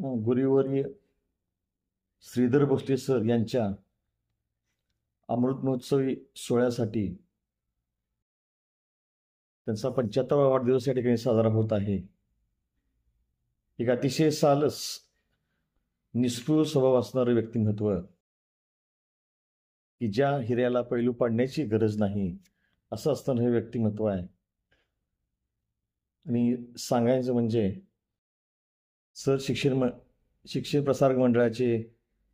गुरुवर्य Shridhar Bhosale sir यांच्या अमृत महोत्सवी सोहळ्यासाठी त्यांचा 75वा वाढदिवस या ठिकाणी साजरा होत आहे। एक अतिशय सालस निष्ठुर स्वभाव असणारं व्यक्तिमत्व की ज्या हिऱ्याला पैलू पाडण्याची गरज नाही असं असणारं हे व्यक्तिमत्व आहे। आणि सांगायचं म्हणजे सर शिक्षण प्रसारक मंडळाचे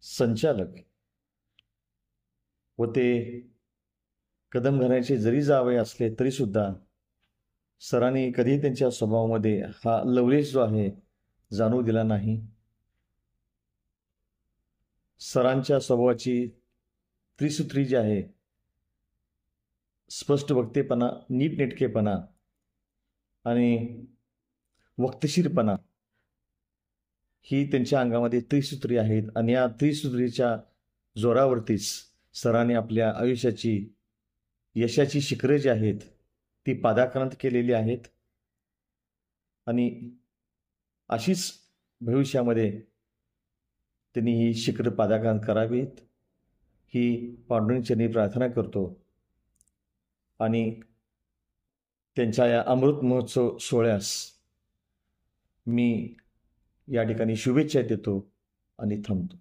संचालक व ते कदम घराण्याचे जरी जावई असले तरी सुद्धा सरांनी कधीही त्यांच्या स्वभावामध्ये हा लवलेश जो आहे जाणवू दिला नाही। सरांच्या स्वभावाची त्रिसूत्री जी आहे, स्पष्ट वक्तेपणा, नीटनेटकेपणा आणि वक्तशीरपणा ही त्यांच्या अंगामध्ये त्रिसूत्री आहेत। आणि या त्रिसूत्रीच्या जोरावरतीच सरांनी आपल्या आयुष्याची यशाची शिखरे जी आहेत ती पादाक्रांत केलेली आहेत। आणि अशीच भविष्यामध्ये त्यांनी ही शिखर पादाक्रांत करावीत ही पांडुरंग चरणी प्रार्थना करतो। आणि त्यांच्या या अमृत महोत्सव सोहळ्यास मी या ठिकाणी शुभेच्छा देतो आणि थांबतो।